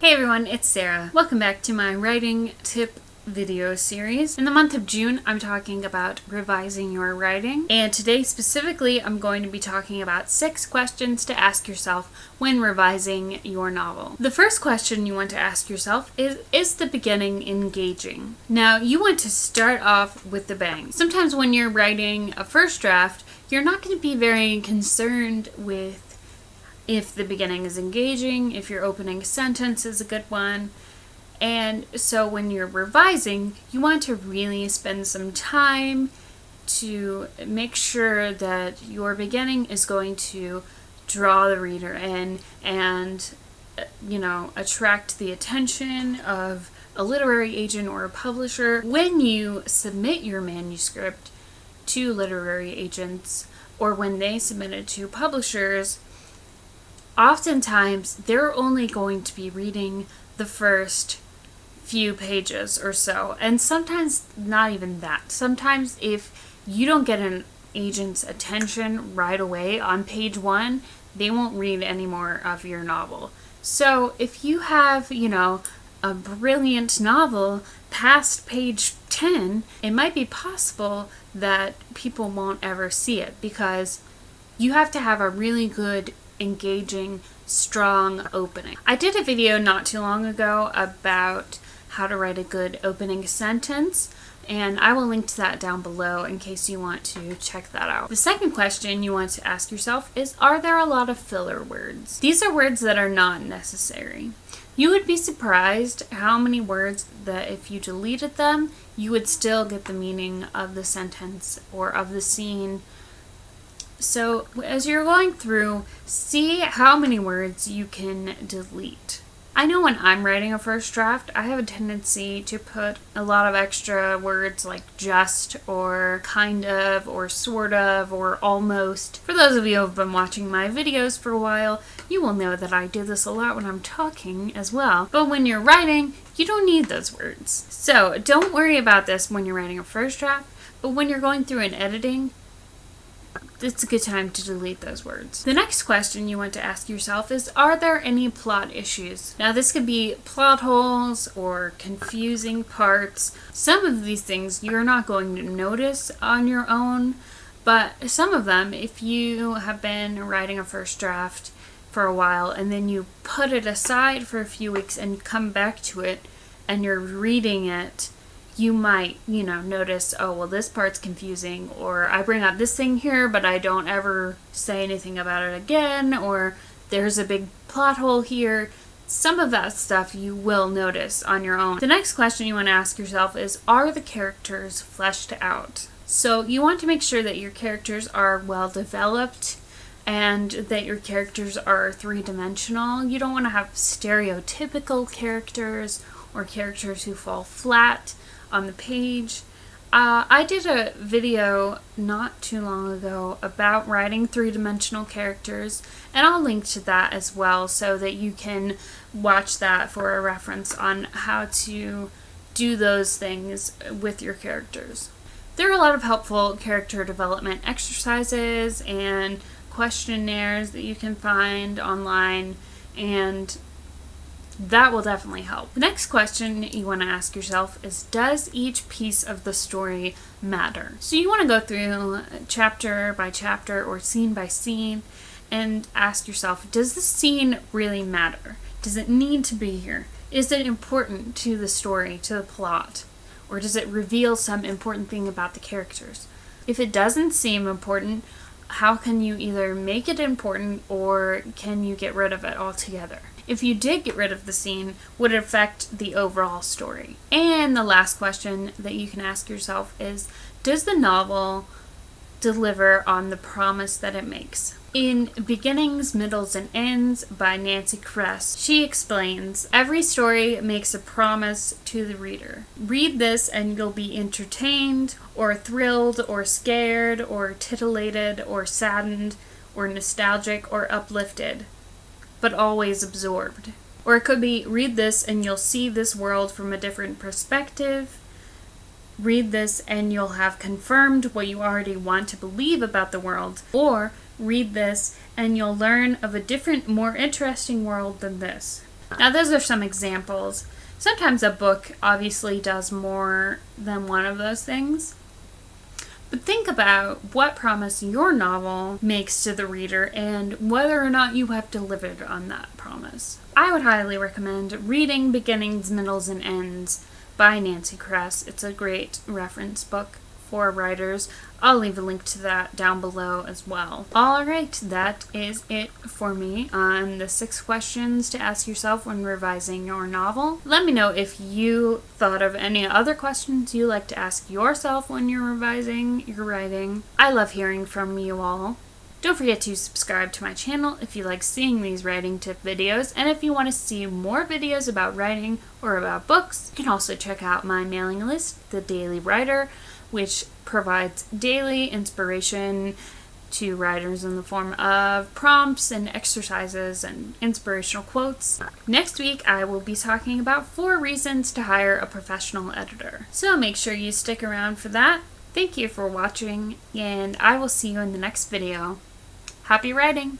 Hey everyone, it's Sarah. Welcome back to my writing tip video series. In the month of June, I'm talking about revising your writing. And today specifically, I'm going to be talking about 6 questions to ask yourself when revising your novel. The first question you want to ask yourself is the beginning engaging? Now, you want to start off with the bang. Sometimes when you're writing a first draft, you're not going to be very concerned with if the beginning is engaging, if your opening sentence is a good one. And so when you're revising, you want to really spend some time to make sure that your beginning is going to draw the reader in and, attract the attention of a literary agent or a publisher. When you submit your manuscript to literary agents or when they submit it to publishers, oftentimes they're only going to be reading the first few pages or so, and sometimes not even that. Sometimes if you don't get an agent's attention right away on page 1, they won't read any more of your novel. So if you have, a brilliant novel past page 10, it might be possible that people won't ever see it because you have to have a really good engaging, strong opening. I did a video not too long ago about how to write a good opening sentence, and I will link to that down below in case you want to check that out. The second question you want to ask yourself is, are there a lot of filler words? These are words that are not necessary. You would be surprised how many words that if you deleted them, you would still get the meaning of the sentence or of the scene. So as you're going through, see how many words you can delete. I know when I'm writing a first draft, I have a tendency to put a lot of extra words like just or kind of or sort of or almost. For those of you who have been watching my videos for a while, you will know that I do this a lot when I'm talking as well. But when you're writing, you don't need those words. So don't worry about this when you're writing a first draft, but when you're going through and editing, it's a good time to delete those words. The next question you want to ask yourself is, are there any plot issues? Now this could be plot holes or confusing parts. Some of these things you're not going to notice on your own, but some of them, if you have been writing a first draft for a while and then you put it aside for a few weeks and you come back to it and you're reading it, you might, notice, oh, well, this part's confusing, or I bring up this thing here, but I don't ever say anything about it again, or there's a big plot hole here. Some of that stuff you will notice on your own. The next question you want to ask yourself is, are the characters fleshed out? So you want to make sure that your characters are well developed and that your characters are three-dimensional. You don't want to have stereotypical characters or characters who fall flat on the page. I did a video not too long ago about writing three-dimensional characters, and I'll link to that as well so that you can watch that for a reference on how to do those things with your characters. There are a lot of helpful character development exercises and questionnaires that you can find online, and that will definitely help. The next question you want to ask yourself is, does each piece of the story matter? So you want to go through chapter by chapter or scene by scene and ask yourself, does the scene really matter? Does it need to be here? Is it important to the story, to the plot? Or does it reveal some important thing about the characters? If it doesn't seem important, how can you either make it important or can you get rid of it altogether? If you did get rid of the scene, would it affect the overall story? And the last question that you can ask yourself is, does the novel deliver on the promise that it makes? In Beginnings, Middles, and Ends by Nancy Kress, she explains, every story makes a promise to the reader. Read this and you'll be entertained, or thrilled, or scared, or titillated, or saddened, or nostalgic, or uplifted, but always absorbed. Or it could be, read this and you'll see this world from a different perspective. Read this and you'll have confirmed what you already want to believe about the world. Or read this and you'll learn of a different, more interesting world than this. Now those are some examples. Sometimes a book obviously does more than one of those things. But think about what promise your novel makes to the reader and whether or not you have delivered on that promise. I would highly recommend reading Beginnings, Middles, and Ends by Nancy Kress. It's a great reference book for writers. I'll leave a link to that down below as well. Alright, that is it for me on the 6 questions to ask yourself when revising your novel. Let me know if you thought of any other questions you like to ask yourself when you're revising your writing. I love hearing from you all. Don't forget to subscribe to my channel if you like seeing these writing tip videos, and if you want to see more videos about writing or about books, you can also check out my mailing list, The Daily Writer, which provides daily inspiration to writers in the form of prompts and exercises and inspirational quotes. Next week, I will be talking about 4 reasons to hire a professional editor. So make sure you stick around for that. Thank you for watching, and I will see you in the next video. Happy writing!